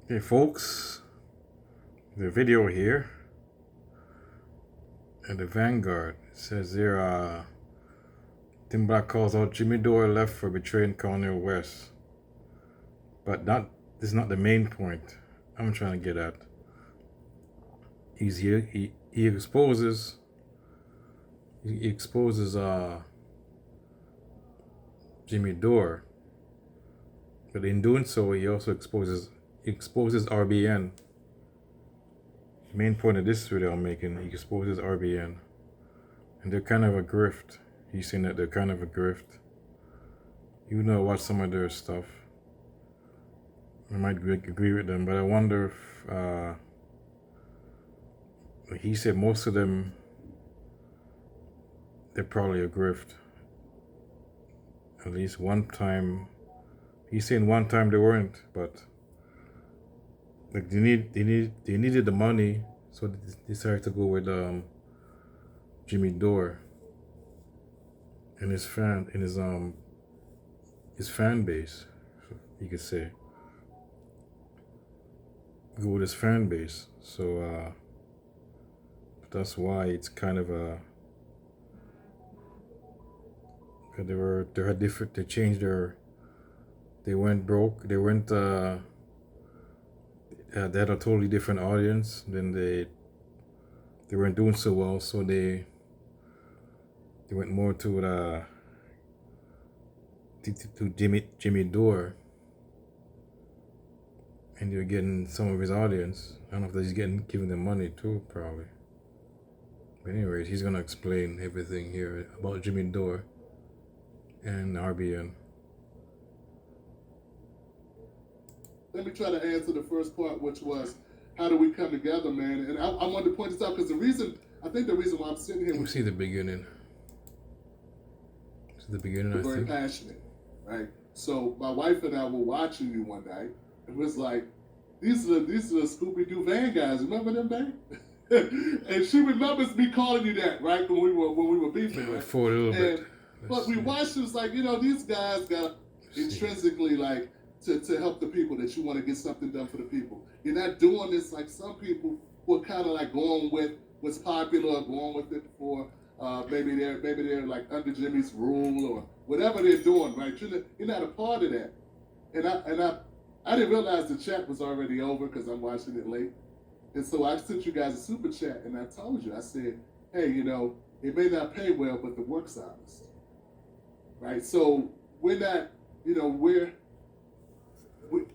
Okay, folks, the video here at the Vanguard says there, Tim Black calls out Jimmy Dore left for betraying Cornel West. But this is not the main point I'm trying to get at. He's here, he exposes Jimmy Dore, but in doing so he also exposes RBN. The main point of this video I'm making, he exposes RBN, and they're kind of a grift. He's saying that they're kind of a grift. You know, watch some of their stuff. I might agree with them, but I wonder if he said most of them, they're probably a grift. At least one time, he's saying one time they weren't, but like they needed the money, so they decided to go with Jimmy Dore and his fan base, you could say. Go with his fan base, so that's why it's kind of a. They changed they went broke. They went. They had a totally different audience. Then they weren't doing so well, so they went more to Jimmy Dore, and they're getting some of his audience. I don't know if he's giving them money too, probably. But anyways, he's gonna explain everything here about Jimmy Dore and RBN. Let me try to answer the first part, which was, how do we come together, man? And I wanted to point this out because the reason why I'm sitting here. We see the beginning. This is the beginning, I think. Very passionate, right? So my wife and I were watching you one night. It was like, these are the Scooby-Doo van guys. Remember them, babe? And she remembers me calling you that, right? When we were beefing, right? For a little bit. But we watched. It was like, these guys got intrinsically like. To help the people, that you want to get something done for the people. You're not doing this like some people who are kind of like going with what's popular, going with it for maybe they're like under Jimmy's rule or whatever they're doing, right? You're not a part of that. And I didn't realize the chat was already over because I'm watching it late. And so I sent you guys a super chat and I told you, I said, hey, it may not pay well, but the work's honest, right? So we're not,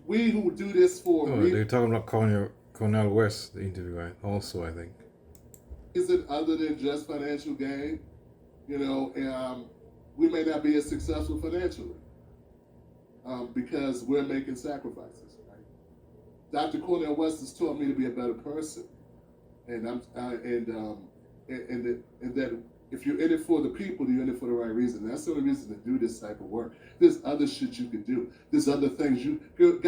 we who do this for. They're talking about Cornel West, the interview, right? Also, I think. Is it other than just financial gain? We may not be as successful financially because we're making sacrifices. Right? Dr. Cornel West has taught me to be a better person, and that if you're in it for the people, you're in it for the right reason. That's the only reason to do this type of work. There's other shit you could do. There's other things you could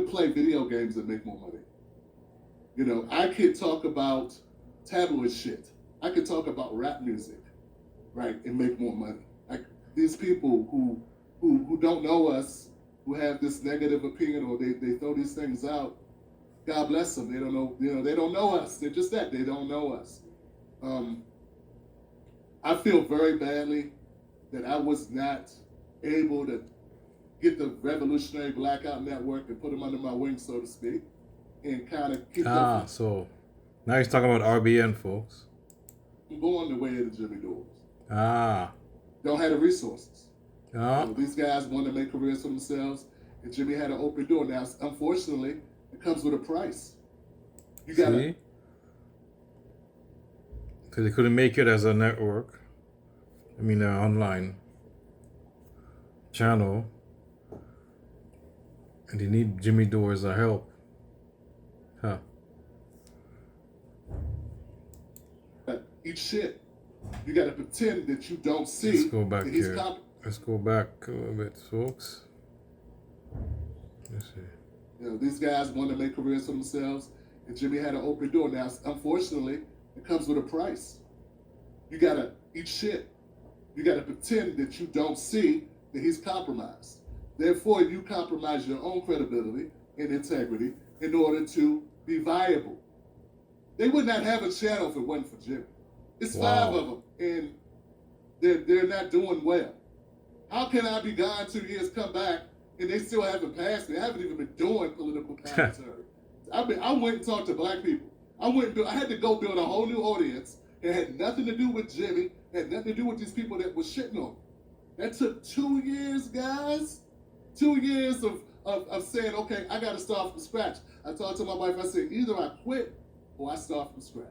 play video games and make more money. I could talk about tabloid shit. I could talk about rap music, right, and make more money. Like these people who don't know us, who have this negative opinion or they throw these things out. God bless them. They don't know. They don't know us. They're just that. They don't know us. I feel very badly that I was not able to get the Revolutionary Blackout Network and put them under my wing, so to speak, and kind of keep them. So now he's talking about RBN, folks. Going the way of the Jimmy Dores. Don't have the resources. These guys want to make careers for themselves, and Jimmy had an open door. Now, unfortunately, it comes with a price. You got to. Because they couldn't make it as a network. Online channel. And they need Jimmy Dore's help. Eat shit. You got to pretend that you don't see. Let's go back here. Let's go back a little bit, folks. Let's see. These guys want to make careers for themselves, and Jimmy had an open door. Now, unfortunately, it comes with a price. You got to eat shit. You got to pretend that you don't see that he's compromised. Therefore, you compromise your own credibility, and integrity in order to be viable. They would not have a channel if it wasn't for Jimmy. It's Wow. 5 of them, and they're not doing well. How can I be gone 2 years, come back, and they still haven't passed me? I haven't even been doing political commentary. I went and talked to black people. I had to go build a whole new audience. It had nothing to do with Jimmy. It had nothing to do with these people that was shitting on me. That took 2 years, guys. 2 years of saying, okay, I got to start from scratch. I talked to my wife. I said, either I quit or I start from scratch.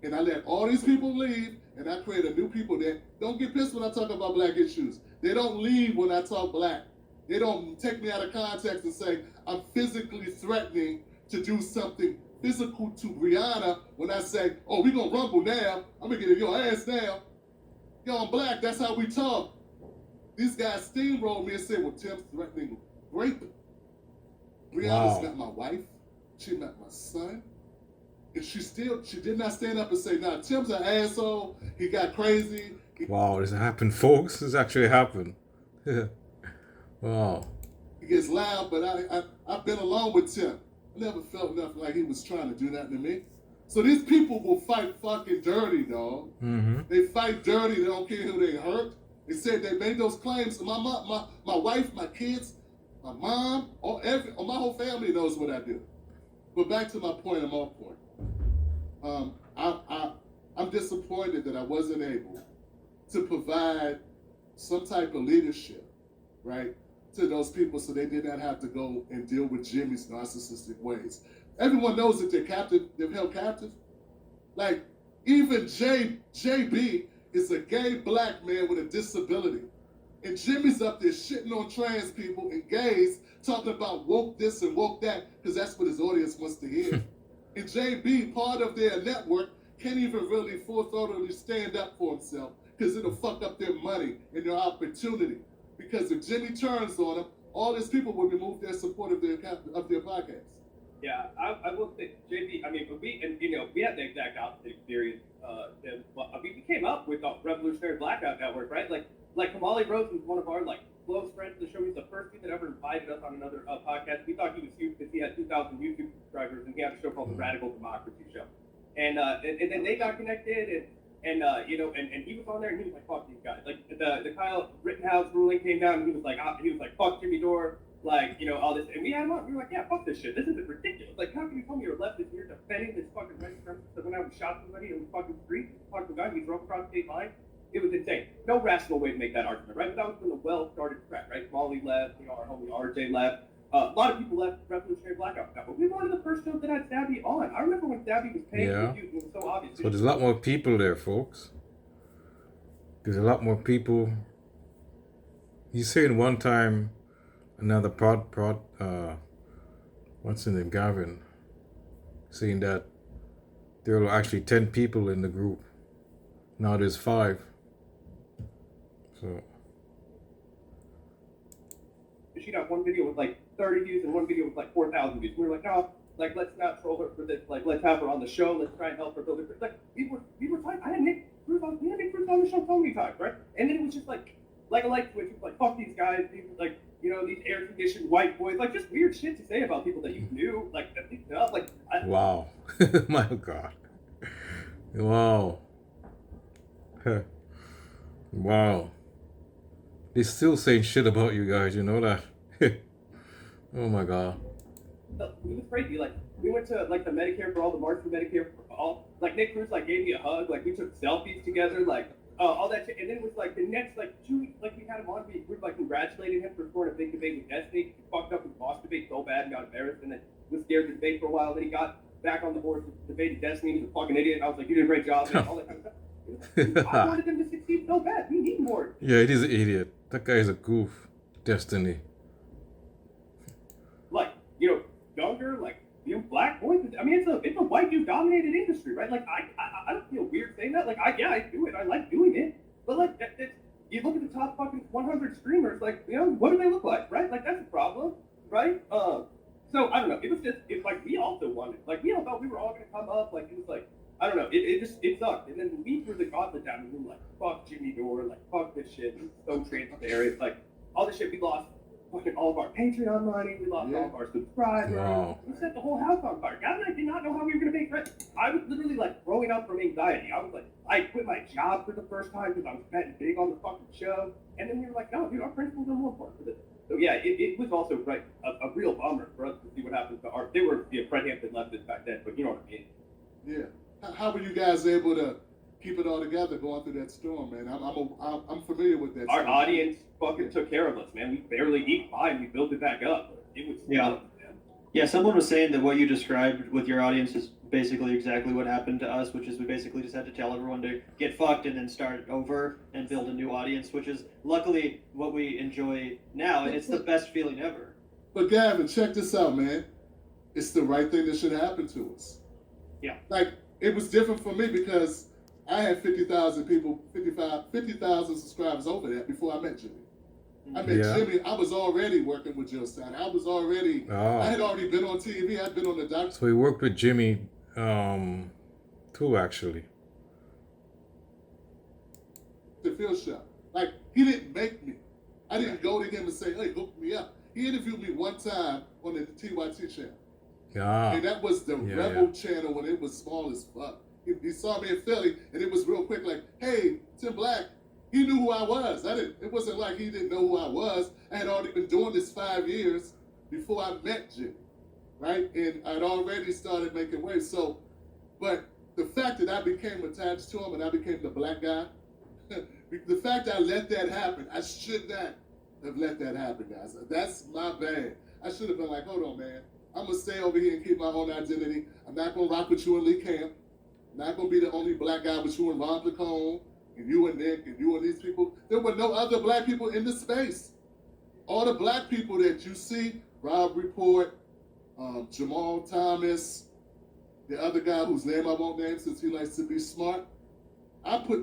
And I let all these people leave, and I created new people that don't get pissed when I talk about black issues. They don't leave when I talk black. They don't take me out of context and say, I'm physically threatening to do something physical to Brianna when I say, oh, we going to rumble now. I'm going to get in your ass now. Yo, I'm black. That's how we talk. These guys steamrolled me and said, well, Tim's threatening rape. Brianna's Wow. not my wife. She not my son. And she did not stand up and say, nah, Tim's an asshole. He got crazy. Wow, this happened, folks. This actually happened. Wow. He gets loud, but I've been alone with Tim. I never felt nothing like he was trying to do nothing to me. So these people will fight fucking dirty, dog. Mm-hmm. They fight dirty. They don't care who they hurt. They said they made those claims. My mom, my wife, my kids, my mom, my whole family knows what I do. But back to my point and my point. I'm disappointed that I wasn't able to provide some type of leadership, right, to those people so they did not have to go and deal with Jimmy's narcissistic ways. Everyone knows that they're held captive. Like, even JB is a gay black man with a disability. And Jimmy's up there shitting on trans people and gays, talking about woke this and woke that, because that's what his audience wants to hear. And JB, part of their network, can't even really full-throatedly stand up for himself, because it'll fuck up their money and their opportunity. Because if Jimmy turns on them, all these people will remove their support of their podcast. Yeah, I will say, JB, I mean, we had the exact opposite experience. We came up with the Revolutionary Blackout Network, right? Like Kamali Rose was one of our, close friends of the show. He's the first dude that ever invited us on another podcast. We thought he was huge because he had 2,000 YouTube subscribers, and he had a show called The Radical Democracy Show. And then they got connected, and he was on there, and he was like, fuck these guys. Like, the Kyle Rittenhouse ruling came down, and he was like, fuck Jimmy Dore, all this. And we had him on. We were like, yeah, fuck this shit. This isn't ridiculous. Like, how can you tell me you're leftist here defending this fucking right supremacist that went out and shot somebody in the fucking street, fucking guy, he drove across the state line? It was insane. No rational way to make that argument, right? But that was when the well-started threat, right? Molly left, our homie RJ left. A lot of people left Revolutionary Blackout. But we were one of the first shows that had Stabby on. I remember when Stabby was paying for views, it was so obvious. So there's a lot more people there, folks. There's a lot more people. You saying one time, another what's his name, Gavin, saying that there were actually 10 people in the group. Now there's 5. So She got one video with 30 views and one video with 4,000 views. We were like, no, let's not troll her for this. Let's have her on the show. Let's try and help her build it. We were fine. I had Nick Cruz on the show so many times, right? And then it was just like a light switch. It was like, fuck these guys. These these air conditioned white boys. Just weird shit to say about people that you knew. wow. My God. Wow. Wow. They're still saying shit about you guys, you know that? Oh my God. It was crazy. We went to the Medicare for all, the March for Medicare for all. Nick Cruz gave me a hug. We took selfies together. All that shit. And then it was the next 2 weeks, we had him on. We were congratulating him for scoring a big debate with Destiny. He fucked up his boss debate so bad and got embarrassed, and then was scared to debate for a while. Then he got back on the horse and debated Destiny. He was a fucking idiot. I was like, you did a great job, man. All that kind of stuff. I wanted him to succeed so bad. We need more. Yeah, it is an idiot. That guy is a goof. Destiny. Younger, black boys. I mean, it's a white dude dominated industry, right? I don't feel weird saying that. I do it. I like doing it. But you look at the top fucking 100 streamers. What do they look like, right? That's a problem, right? So I don't know. It's we also wanted. We all thought we were all gonna come up. It was I don't know. It sucked. And then we threw the gauntlet down and we were fuck Jimmy Dore. Fuck this shit. It's so transparent. All this shit. We lost fucking all of our Patreon money. We lost all of our subscribers. Wow. We set the whole house on fire. God and I did not know how we were going to make rent. I was literally like throwing up from anxiety. I was like, I quit my job for the first time because I was betting big on the fucking show. And then we were like, no, dude, our principles are more important for this. So yeah, it was also like a real bummer for us to see what happens to our. They were Fred Hampton leftists back then, but you know what I mean. Yeah. How were you guys able to keep it all together going through that storm, man? I'm familiar with that. Our storm. audience fucking took care of us, man. We barely eked by and we built it back up. It was tough, man. Yeah, someone was saying that what you described with your audience is basically exactly what happened to us, which is we basically just had to tell everyone to get fucked and then start over and build a new audience, which is luckily what we enjoy now, and it's the best feeling ever. But Gavin, check this out, man. It's the right thing that should happen to us. Yeah. Like, it was different for me because I had 50,000 people, 50,000 subscribers over that before I met Jimmy. I met Jimmy, I was already working with Jill Stein. I had already been on TV. I'd been on the doctor. So he worked with Jimmy too, actually. The field show. Like, he didn't make me. I didn't go to him and say, hey, hook me up. He interviewed me one time on the TYT channel. And that was the Rebel channel when it was small as fuck. He saw me in Philly, and it was real quick, like, hey, Tim Black, he knew who I was. It wasn't like he didn't know who I was. I had already been doing this 5 years before I met Jim, right? And I'd already started making waves. So, but the fact that I became attached to him and I became the black guy, the fact that I let that happen, I should not have let that happen, guys. That's my bad. I should have been like, hold on, man. I'm going to stay over here and keep my own identity. I'm not going to rock with you and Lee Camp. I'm not going to be the only black guy with you and Ron Placone and you and Nick and you and these people. There were no other black people in the space. All the black people that you see, Rob Report, Jamal Thomas, the other guy whose name I won't name since he likes to be smart,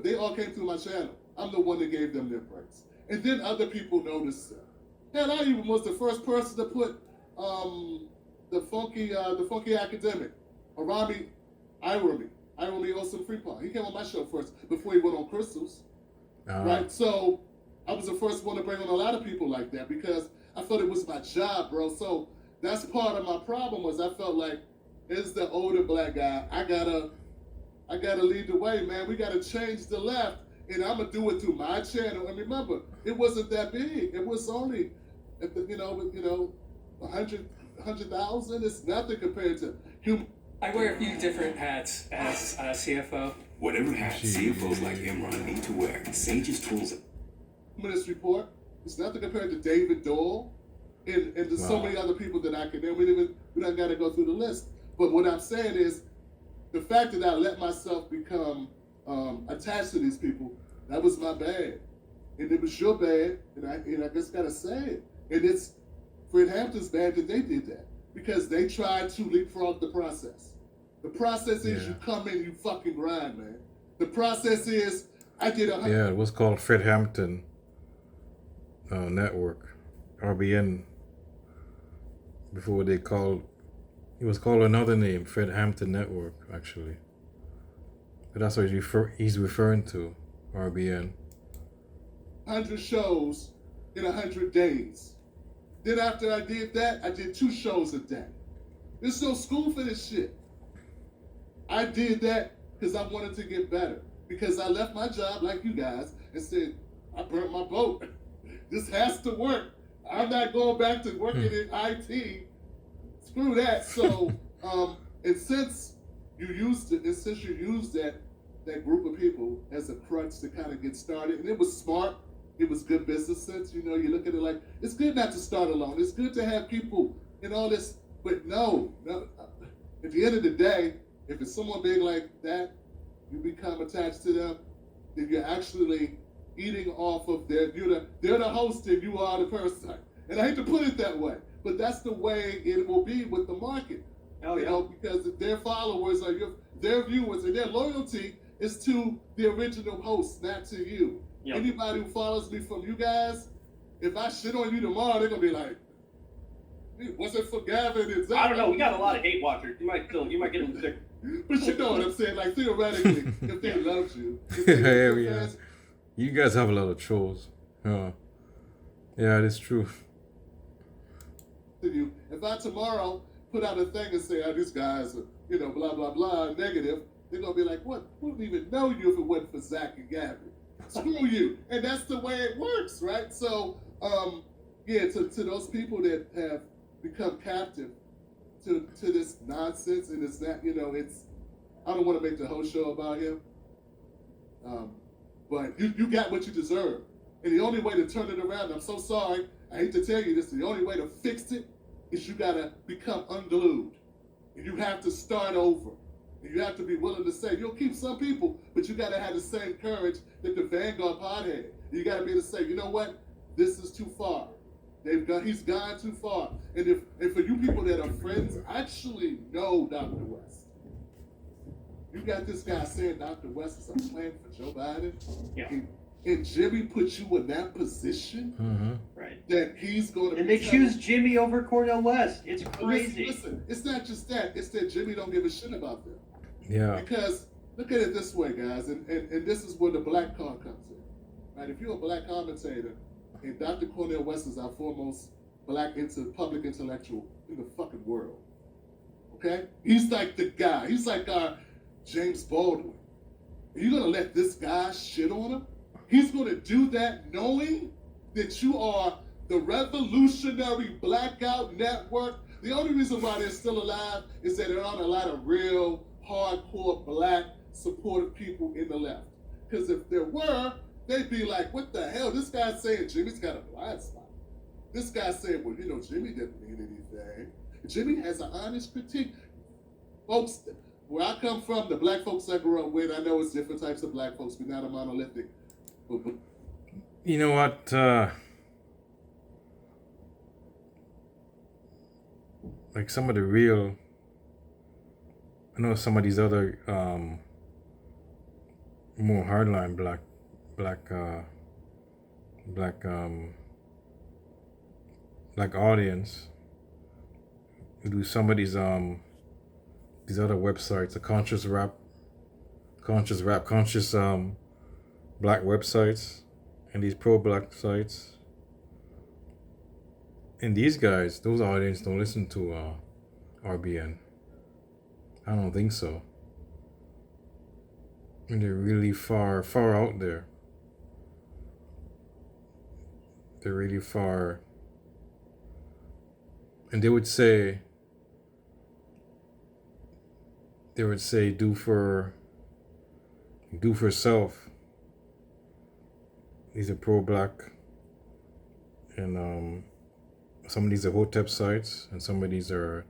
they all came through my channel. I'm the one that gave them their breaks. And then other people noticed them. Hell, I even was the first person to put the funky academic, Arami Irami Olsen Freepon. He came on my show first before he went on Crystals, right? So I was the first one to bring on a lot of people like that because I felt it was my job, bro. So that's part of my problem was I felt like as the older black guy, I gotta lead the way, man. We gotta change the left, and I'm gonna do it through my channel. And remember, it wasn't that big. It was only, 100,000. It's nothing compared to human. I wear a few different hats as CFO. Whatever hat CFOs like Imran need to wear, Sage's tools. Ministry report. It's nothing compared to David Dore and there's so many other people that I can name. We don't got to go through the list. But what I'm saying is the fact that I let myself become attached to these people, that was my bad. And it was your bad, and I just got to say it. And it's Fred Hampton's bad that they did that because they tried to leapfrog the process. The process is you come in, you fucking grind, man. The process is I did a... Yeah, it was called Fred Hampton Network, RBN. Before it was called another name, Fred Hampton Network, actually. But that's what he's referring to, RBN. 100 shows in 100 days. Then after I did that, I did 2 shows a day. There's no school for this shit. I did that because I wanted to get better. Because I left my job like you guys and said, I burnt my boat. This has to work. I'm not going back to working in IT. Screw that. So, and since you used that group of people as a crutch to kind of get started, and it was smart, it was good business sense, you look at it like, it's good not to start alone. It's good to have people and all this, but no. At the end of the day, if it's someone big like that, you become attached to them, then you're actually eating off of they're the host and you are the parasite. And I hate to put it that way, but that's the way it will be with the market. Because their followers are their viewers and their loyalty is to the original host, not to you. Yep. Anybody who follows me from you guys, if I shit on you tomorrow, they're gonna be like, what's it for Gavin? I don't know. We got a lot of hate watchers. You might get them sick. But you know what I'm saying? Like theoretically, if they loved you, you guys have a lot of trolls. Yeah, it's true. you. If I tomorrow put out a thing and say, these guys are, blah, blah, blah, negative, they're going to be like, what? We wouldn't even know you if it wasn't for Zach and Gabby. Screw you. And that's the way it works, right? So, to those people that have become captive to this nonsense, and it's that, it's, I don't want to make the whole show about him, but you got what you deserve. And the only way to turn it around, I'm so sorry, I hate to tell you this, the only way to fix it is you got to become unglued. And you have to start over. And you have to be willing to say, you'll keep some people, but you got to have the same courage that the Vanguard pod had. You got to be able to say, you know what? This is too far. He's gone too far. And for you people that are friends, actually know Dr. West. You got this guy saying Dr. West is a plan for Joe Biden. Yeah. And Jimmy put you in that position, right? That he's going to. And they choose Jimmy over Cornel West. It's crazy. Listen, it's not just that. It's that Jimmy don't give a shit about them. Yeah. Because look at it this way, guys, and this is where the black card comes in. Right? If you're a black commentator, and Dr. Cornel West is our foremost black public intellectual in the fucking world. Okay? He's like the guy. He's like our James Baldwin. Are you gonna let this guy shit on him? He's gonna do that knowing that you are the revolutionary blackout network. The only reason why they're still alive is that there aren't a lot of real hardcore black supportive people in the left. Because if there were, they'd be like, what the hell? This guy's saying Jimmy's got a blind spot. This guy's saying, well, Jimmy didn't mean anything. Jimmy has an honest critique. Folks, where I come from, the black folks I grew up with, I know it's different types of black folks. We're not a monolithic. You know what? Like some of the real, I know some of these other more hardline black audience who do some of these other websites, the conscious black websites and these pro-black sites. And these guys, those audience don't listen to RBN. I don't think so. And they're really far out there. They're really far. And they would say, do for self. These are pro-black, and some of these are Hotep sites, and some of these are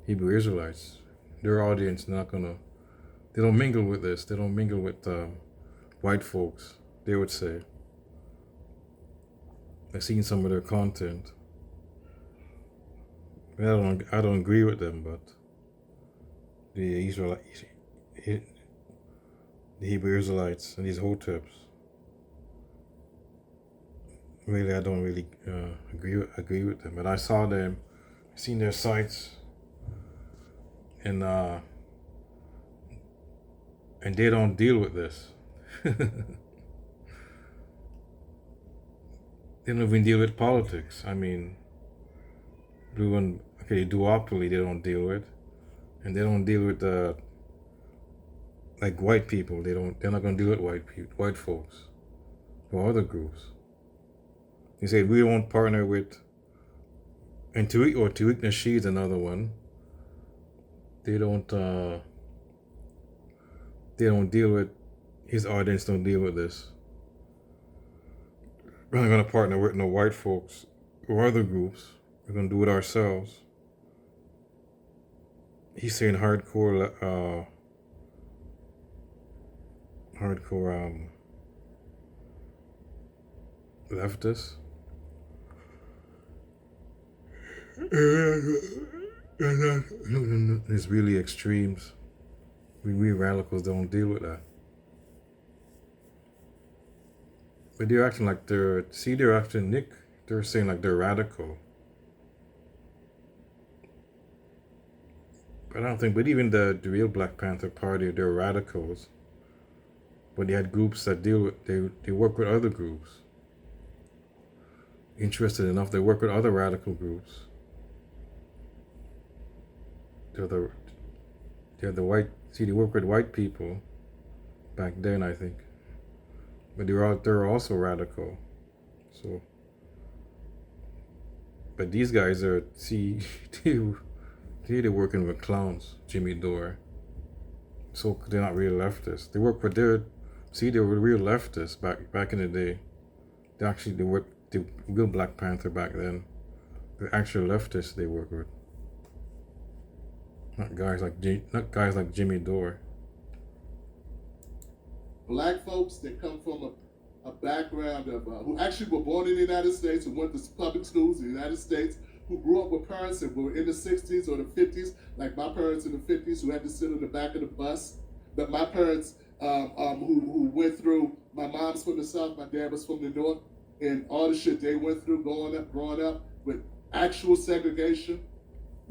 Hebrew Israelites. Their audience they don't mingle with this. They don't mingle with white folks. They would say. I've seen some of their content. I don't agree with them, but the Hebrew Israelites and these Hoteps. Really, I don't really agree with them. But I saw them, seen their sites, and they don't deal with this. They don't even deal with politics. I mean, duopoly they don't deal with, and they don't deal with like white people. They're not gonna deal with white folks, or other groups. He said we won't partner with, and Tariq Nasheed's another one. They don't deal with, his audience don't deal with this. We're not gonna partner with no white folks or other groups. We're gonna do it ourselves. He's saying hardcore leftists. It's really extremes. We radicals don't deal with that. But they're acting like they're acting Nick. They're saying like they're radical. But I don't think, but even the real Black Panther Party, they're radicals. But they had groups that they work with other groups. Interested enough, they work with other radical groups. they're the white. See, they work with white people back then, I think, but they're also radical. So, but these guys are they're working with clowns, Jimmy Dore. So they're not real leftists. They work with they were real leftists back in the day. They were the real Black Panther back then. The actual leftists they work with. Not guys like Jimmy Dore. Black folks that come from a background of who actually were born in the United States, who went to public schools in the United States, who grew up with parents that were in the 60s or the 50s, like my parents in the 50s who had to sit on the back of the bus. But my parents who went through, my mom's from the South, my dad was from the North, and all the shit they went through growing up with actual segregation.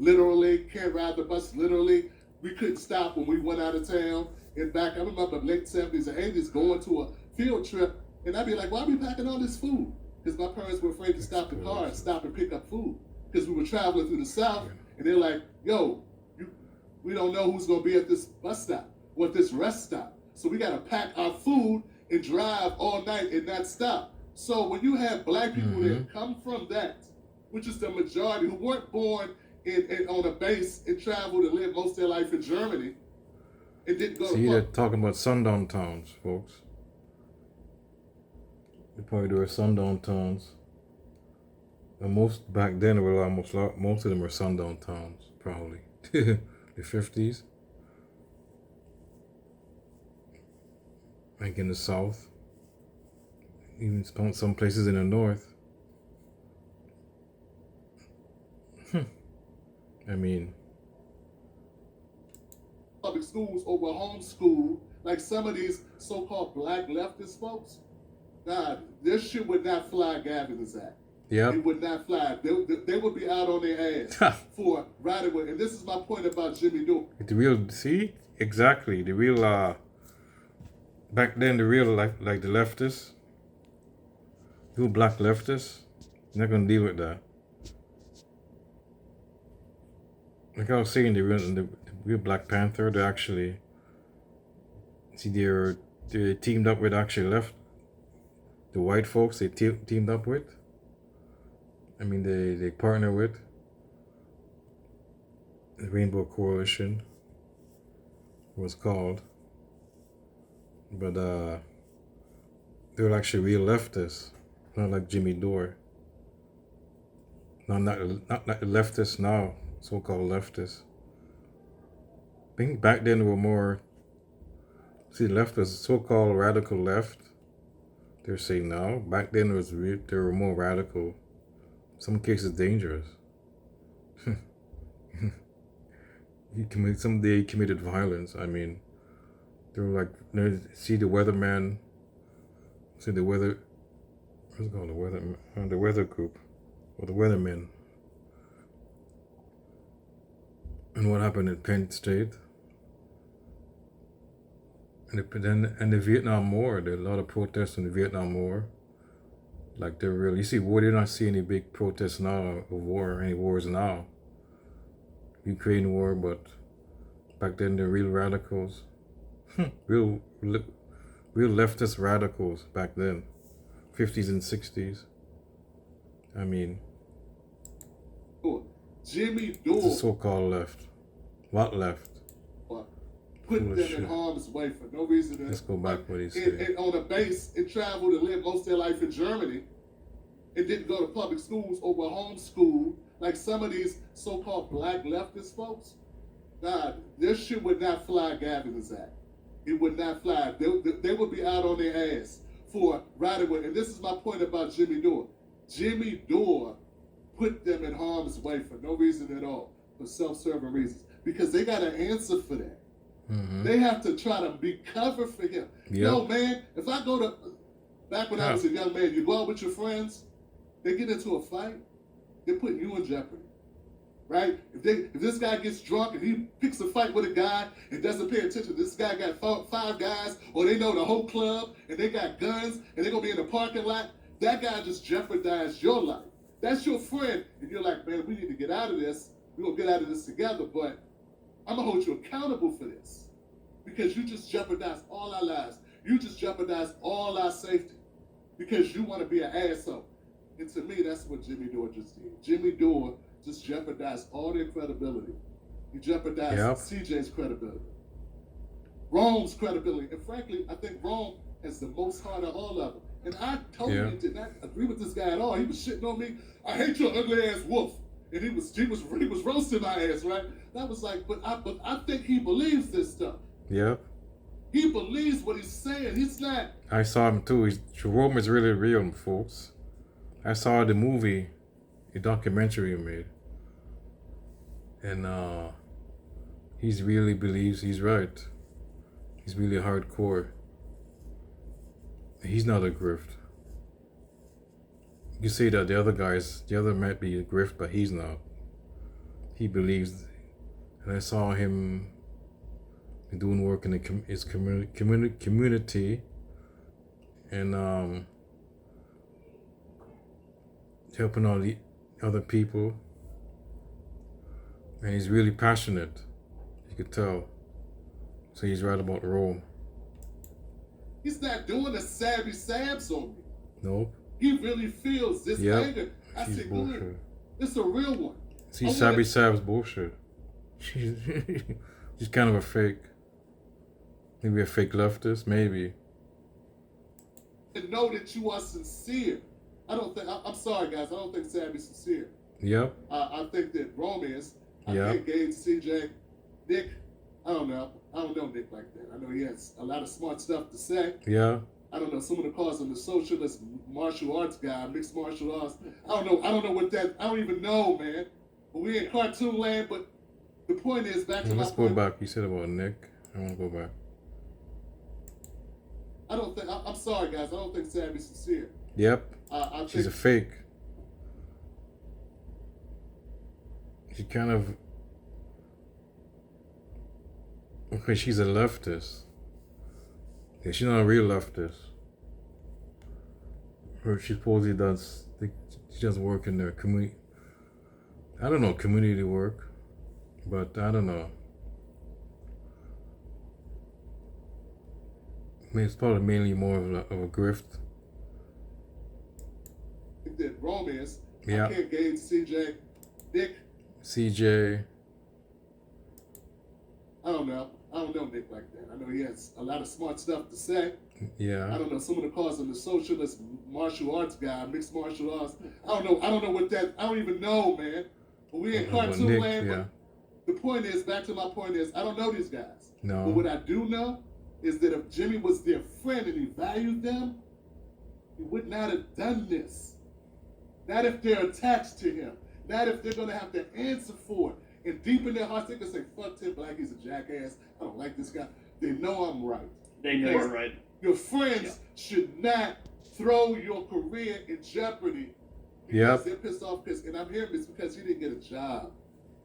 Literally, can't ride the bus, literally. We couldn't stop when we went out of town. And back, I remember late 70s and 80s going to a field trip, and I'd be like, why are we packing all this food? Because my parents were afraid to stop the car and stop and pick up food. Because we were traveling through the South, and they're like, yo, we don't know who's going to be at this bus stop or at this rest stop. So we got to pack our food and drive all night and not stop. So when you have black people that come from that, which is the majority, who weren't born on a base and traveled and lived most of their life in Germany, and didn't go See, to they're talking about sundown towns, folks. They probably do sundown towns. And most back then, most of them were sundown towns, probably. The 50s. Like in the South. Even some places in the North. I mean, public schools over homeschool, like some of these so-called black leftist folks, God, this shit would not fly Gavin's Act. yeah. It would not fly. They would be out on their ass for right away. And this is my point about Jimmy Dore. The real, see, exactly. The real, back then, the real, like the leftists, real black leftists, they're not gonna deal with that. Like I was saying, the real Black Panther, they actually, see, they teamed up with actually the white folks they teamed up with. I mean, they partner with the Rainbow Coalition, it was called. But they were actually real leftists, not like Jimmy Dore. No, not like the leftists now, so-called leftists. I think back then they were more, see, left was so-called radical left. They're saying now. Back then they were more radical. Some cases dangerous. They committed violence. I mean, they were like, see the weatherman, see the weather, what's it called, the weather group, or the weathermen. And what happened at Penn State? And the Vietnam War, there are a lot of protests in the Vietnam War. Like they're real. You see, we do not see any big protests now of war, any wars now. Ukraine war, but back then they're real radicals. real leftist radicals back then. 50s and 60s. I mean, Jimmy it's Dore the so-called left. What left? put Full of them shit. in harm's way for no reason. Let's go back what he and, said. and on a base and traveled and lived most of their life in Germany and didn't go to public schools over homeschool, like some of these so-called black leftist folks. God, this shit would not fly Gavin's Act. It would not fly. They would be out on their ass for right away. And this is my point about Jimmy Dore. Jimmy Dore put them in harm's way for no reason at all, for self-serving reasons, because they got an answer for that. Mm-hmm. They have to try to be covered for him. Yep. No, man, if I go to, back when I was a young man, you go out with your friends, they get into a fight, they're putting you in jeopardy. Right? If this guy gets drunk and he picks a fight with a guy and doesn't pay attention, this guy got five guys, or they know the whole club and they got guns and they're going to be in the parking lot, that guy just jeopardized your life. That's your friend. And you're like, man, we need to get out of this. We're going to get out of this together, but I'm gonna hold you accountable for this because you just jeopardized all our lives. You just jeopardized all our safety because you want to be an asshole. And to me, that's what Jimmy Dore just did. Jimmy Dore just jeopardized all their credibility. He jeopardized Yep. CJ's credibility, Rome's credibility, and frankly, I think Rome has the most heart of all of them. And I totally did not agree with this guy at all. He was shitting on me. I hate your ugly ass wolf, and he was roasting my ass, right? That was like, but I think he believes this stuff. Yep. He believes what he's saying. He's not. I saw him too. Jerome is really real, folks. I saw the movie, the documentary he made. And he really believes he's right. He's really hardcore. He's not a grift. You say that the other might be a grift, but he's not. He believes, and I saw him doing work in his community, and helping all the other people. And he's really passionate. You could tell. So he's right about Rome. He's not doing the savvy sabs on me. Nope. He really feels this anger. I She's said, bullshit. good. It's a real one. See, Sabby Sab's bullshit. She's kind of a fake. Maybe a fake leftist, maybe. And know that you are sincere. I'm sorry, guys. I don't think Savvy's sincere. Yep. I think that Rome is. I Yep. think Gage, CJ, Nick. I don't know Nick like that. I know he has a lot of smart stuff to say. Yeah. I don't know. Someone calls him the socialist martial arts guy, mixed martial arts. I don't know what that. I don't even know, man. But we in cartoon land. But the point is, back to my Let's go point. back. You said about Nick. I want to go back. I don't think. I'm sorry, guys. I don't think Savvy's sincere. Yep. I She's a think fake. She kind of. Okay, she's a leftist. Yeah, she's not a real leftist. She supposedly does. She does work in the community. I don't know, community work, but I don't know. I mean, it's probably mainly more of a grift. that Rome is. Yeah. I can't gauge CJ, Nick. CJ. I don't know Nick like that. I know he has a lot of smart stuff to say. Yeah. I don't know. Someone calls him the socialist martial arts guy, mixed martial arts. I don't know what that. I don't even know, man. But we in cartoon Nick, land. yeah. But the point is, back to my point is, I don't know these guys. No. But what I do know is that if Jimmy was their friend and he valued them, he would not have done this. Not if they're attached to him. Not if they're gonna have to answer for it. And deep in their hearts, they can say, "Fuck Tim Black, he's a jackass. I don't like this guy." They know I'm right. They know you're right. Your friends should not throw your career in jeopardy because Yep. they're pissed off. And I'm hearing this because he didn't get a job.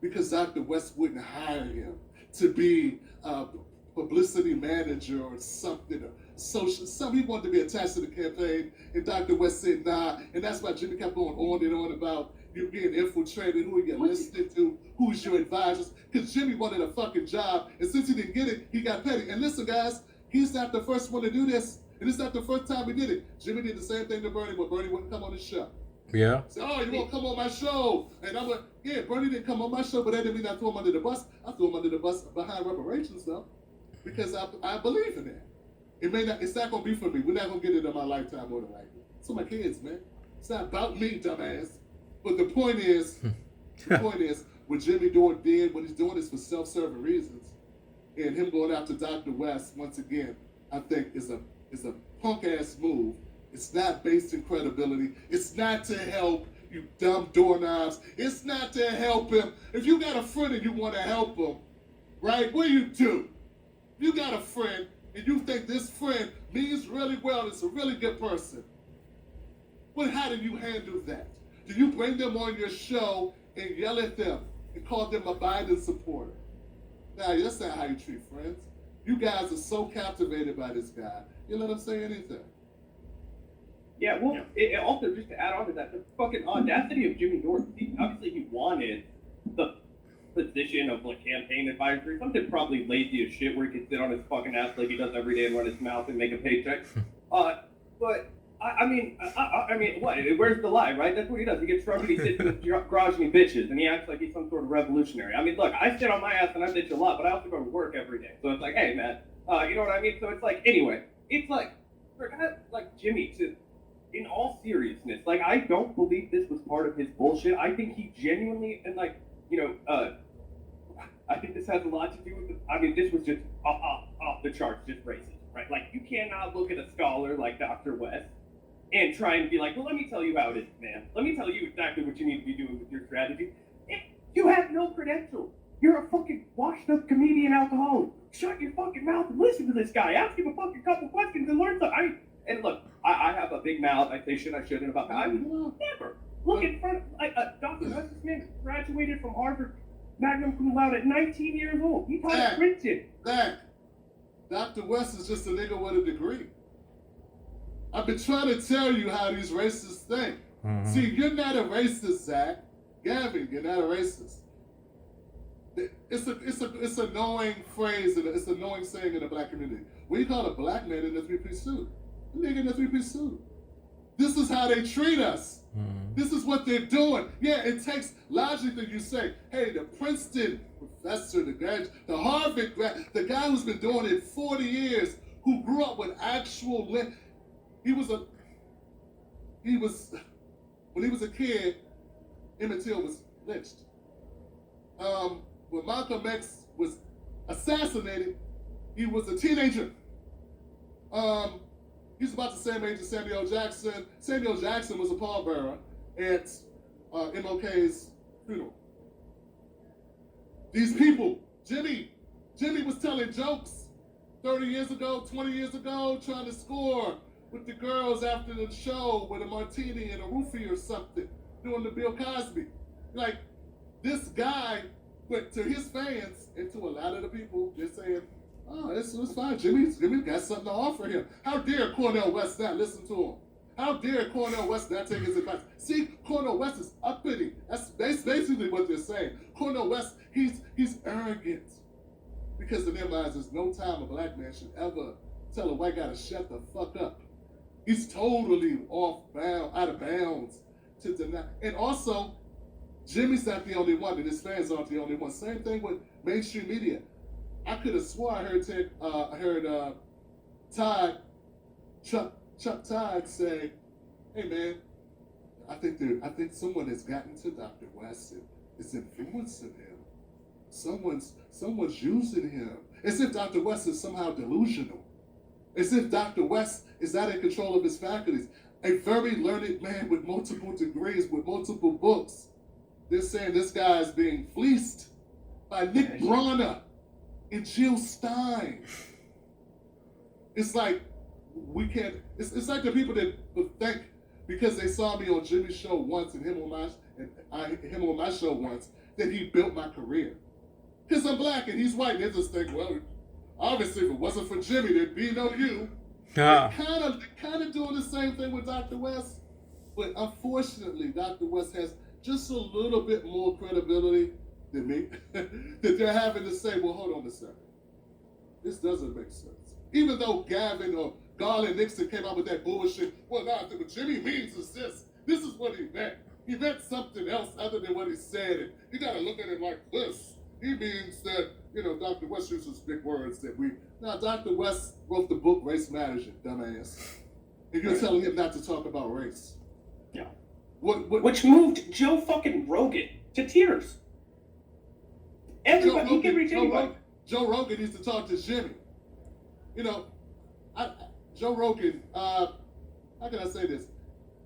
Because Dr. West wouldn't hire him to be a publicity manager or something. Or social, he wanted to be attached to the campaign. And Dr. West said, nah. And that's why Jimmy kept going on and on about you being infiltrated, who you're listening to, who's your advisors. Because Jimmy wanted a fucking job. And since he didn't get it, he got petty. And listen, guys, he's not the first one to do this. And it's not the first time he did it. Jimmy did the same thing to Bernie, but Bernie wouldn't come on his show. Yeah. Say, oh, you won't come on my show. And I'm like, yeah, Bernie didn't come on my show, but that didn't mean I threw him under the bus. I threw him under the bus behind reparations, though, because I believe in that. It's not going to be for me. We're not going to get it in my lifetime, more than likely. It's for my kids, man. It's not about me, dumbass. But the point is, what Jimmy Dore did, what he's doing is for self-serving reasons. And him going after Dr. West, once again, I think is a punk-ass move. It's not based in credibility. It's not to help you dumb doorknobs. It's not to help him. If you got a friend and you want to help him, right, what do? You got a friend and you think this friend means really well, it's a really good person. Well, how do you handle that? Do you bring them on your show and yell at them and call them a Biden supporter? Nah, that's not how you treat friends. You guys are so captivated by this guy, you let him say anything. Yeah, well, It also, just to add on to that, the fucking audacity of Jimmy Dore, obviously he wanted the position of like campaign advisory, something probably lazy as shit where he could sit on his fucking ass like he does every day and run his mouth and make a paycheck. But I mean, what? Where's the lie, right? That's what he does. He gets drunk and he sits in his garage and he bitches and he acts like he's some sort of revolutionary. I mean, look, I sit on my ass and I bitch a lot, but I also go to work every day. So it's like, hey, man, you know what I mean? So it's like, anyway, it's like for a guy like Jimmy to. In all seriousness, like I don't believe this was part of his bullshit. I think he genuinely and like I think this has a lot to do with. This was just off the charts, just racist, right? Like you cannot look at a scholar like Dr. West and try and be like, well, let me tell you how it is, man. Let me tell you exactly what you need to be doing with your strategy. If you have no credentials, you're a fucking washed-up comedian alcoholic. Shut your fucking mouth and listen to this guy. Ask him a fucking couple questions and learn something. And look, I have a big mouth. I say shit I shouldn't about that. I would never look in front of Dr. West. This man graduated from Harvard, magna cum laude at 19 years old. He taught printing. Zach, Dr. West is just a nigga with a degree. I've been trying to tell you how these racists think. Mhm. See, you're not a racist, Zach. Gavin, you're not a racist. It's a knowing phrase and it's a knowing saying in the black community. We call a black man in a three-piece suit. A nigga in a three-piece suit. This is how they treat us. Mhm. This is what they're doing. Yeah, it takes logically you say, hey, the Princeton professor, the Harvard grad, the guy who's been doing it 40 years, who grew up with actual when he was a kid, Emmett Till was lynched. When Malcolm X was assassinated, he was a teenager. He's about the same age as Samuel Jackson. Samuel Jackson was a pallbearer at MLK's funeral. These people, Jimmy was telling jokes 30 years ago, 20 years ago, trying to score with the girls after the show with a martini and a roofie or something, doing the Bill Cosby. Like, this guy, but to his fans and to a lot of the people, they're saying, oh, it's fine. Jimmy got something to offer him. How dare Cornel West not listen to him? How dare Cornel West not take his advice? See, Cornel West is uppity. That's basically what they're saying. Cornel West, he's arrogant. Because in their minds, there's no time a black man should ever tell a white guy to shut the fuck up. He's totally out of bounds to deny. And also, Jimmy's not the only one, and his fans aren't the only one. Same thing with mainstream media. I could have swore I heard Chuck Todd say, "Hey man, I think someone has gotten to Dr. West and is influencing him. Someone's using him, as if Dr. West is somehow delusional, as if Dr. West is not in control of his faculties. A very learned man with multiple degrees, with multiple books. They're saying this guy is being fleeced by Nick Bronner and Jill Stein. It's like we can't. It's like the people that would think because they saw me on Jimmy's show once and him on my show once that he built my career. Because I'm black and he's white, and they just think, well, obviously if it wasn't for Jimmy, there'd be no you. They're kind of doing the same thing with Dr. West, but unfortunately, Dr. West has just a little bit more credibility than me. That they're having to say, well, hold on a second. This doesn't make sense. Even though Gavin or Garland Nixon came out with that bullshit, well, now what Jimmy means is this. This is what he meant. He meant something else other than what he said. And you got to look at it like this. He means that, Dr. West uses big words that Now, Dr. West wrote the book Race Matters, you dumbass. And you're telling him not to talk about race. Yeah. Which moved Joe fucking Rogan to tears. Everybody, he can reach anybody. Joe Rogan needs to talk to Jimmy. Joe Rogan, how can I say this?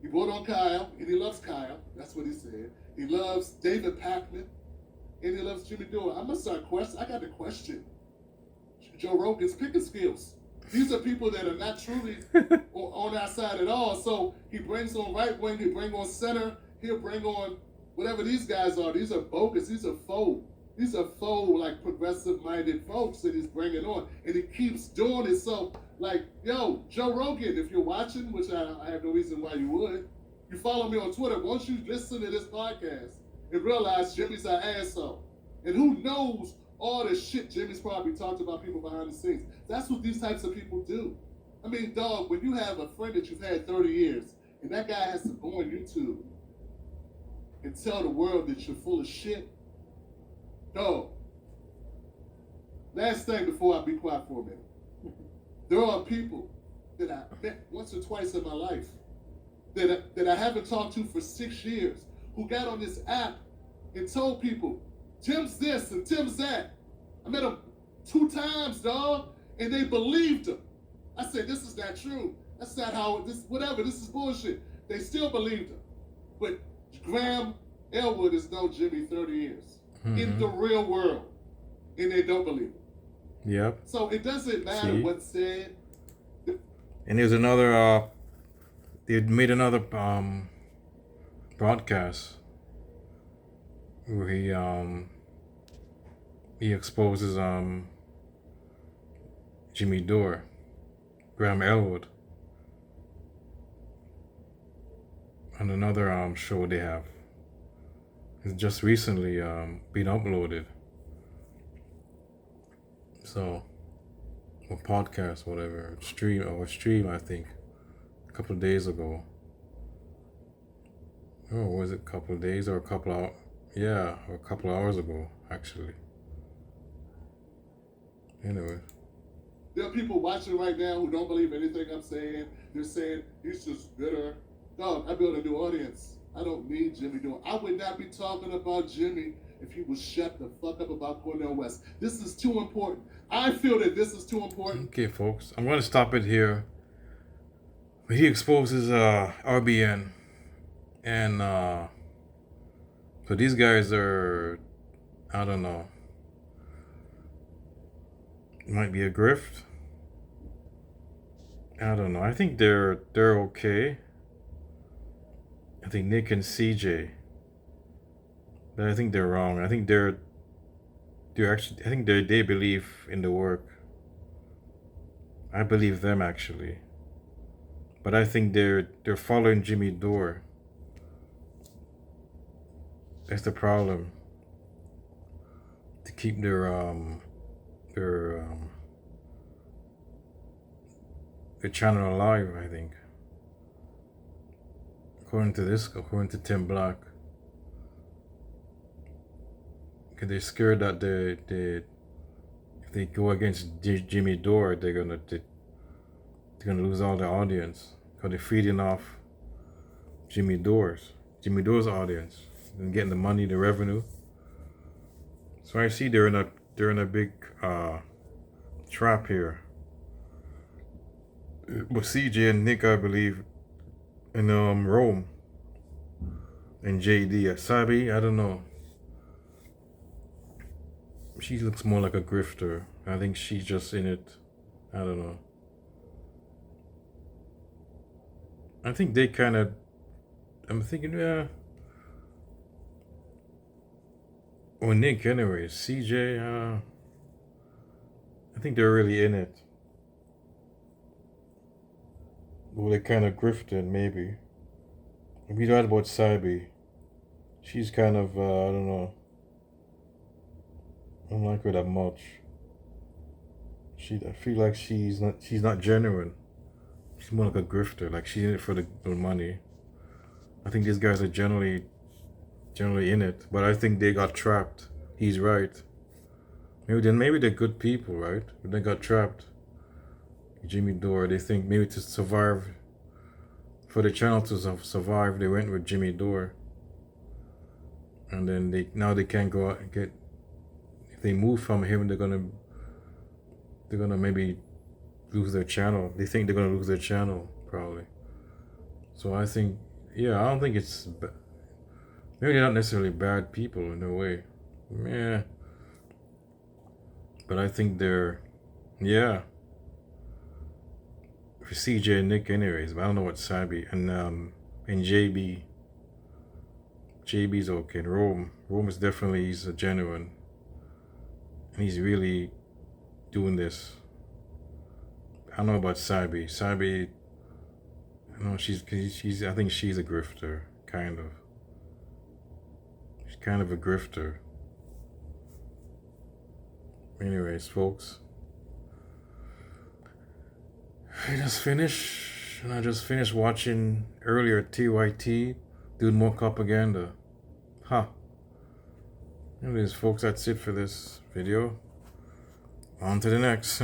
He brought on Kyle, and he loves Kyle. That's what he said. He loves David Pakman, and he loves Jimmy Dore. I'm going to start I got to question Joe Rogan's picking skills. These are people that are not truly on our side at all. So he brings on right wing, he brings on center, he'll bring on whatever these guys are. These are bogus, these are faux. These are faux, like, progressive-minded folks that he's bringing on. And he keeps doing it. So, like, yo, Joe Rogan, if you're watching, which I have no reason why you would, you follow me on Twitter. Once you listen to this podcast and realize Jimmy's an asshole, And who knows all the shit Jimmy's probably talked about people behind the scenes. That's what these types of people do. I mean, dog, when you have a friend that you've had 30 years, and that guy has to go on YouTube and tell the world that you're full of shit, dog. Last thing before I be quiet for a minute. There are people that I met once or twice in my life that I haven't talked to for 6 years who got on this app and told people, Tim's this and Tim's that. I met them 2 times, dog, and they believed him. I said, this is not true. That's not how, this is bullshit. They still believed him. But Graham Elwood has known Jimmy 30 years in the real world, and they don't believe him. Yep. So it doesn't matter what's said. And there's another, they made another broadcast where he exposes Jimmy Dore, Graham Elwood, on another show they have. It's just recently been uploaded. So, or podcast, whatever, stream, I think, a couple of days ago. Oh, was it a couple of days or a couple of, yeah, or a couple of hours ago, actually. Anyway. There are people watching right now who don't believe anything I'm saying. They're saying he's just bitter. Dog, I built a new audience. I don't need Jimmy Dore. I would not be talking about Jimmy if he would shut the fuck up about Cornel West. This is too important. I feel that this is too important. Okay, folks, I'm going to stop it here. He exposes RBN. And so these guys are, I don't know, it might be a grift. I don't know. I think they're okay. I think Nick and CJ. But I think they're wrong. I think they're actually, I think they believe in the work. I believe them actually. But I think they're following Jimmy Dore. That's the problem. To keep their channel alive, I think. According to Tim Black. Because they're scared that if they go against Jimmy Dore, they're gonna lose all the audience. Because they're feeding off Jimmy Dore's audience and getting the money, the revenue. So I see they're in a big trap here. But CJ and Nick, I believe, in Rome, and JD, Sabi, I don't know. She looks more like a grifter. I think she's just in it. I don't know. I think they kind of. I'm thinking, yeah. Or Nick, anyway. CJ, I think they're really in it. Well, they kind of grifted, maybe. We thought about Sabi. She's kind of, I don't know. I don't like her that much. I feel like she's not genuine. She's more like a grifter. Like she's in it for the money. I think these guys are generally in it, but I think they got trapped. He's right. Maybe they're good people, right? But they got trapped. Jimmy Dore. They think maybe to survive, for the channel to survive, they went with Jimmy Dore. And then they can't go out and get. If they move from him, they're gonna maybe lose their channel. They think they're gonna lose their channel probably. So I think, yeah, I don't think it's. Maybe they're not necessarily bad people in a way. Yeah. But I think they're, yeah. For CJ and Nick anyways, but I don't know what Sabi and JB. JB's okay. Rome is definitely, he's a genuine. And he's really doing this. I don't know about Sabi. Sabi, I think she's a grifter, kind of. She's kind of a grifter. Anyways, folks, I just finished watching earlier TYT doing more propaganda. Anyways, folks, that's it for this video. On to the next.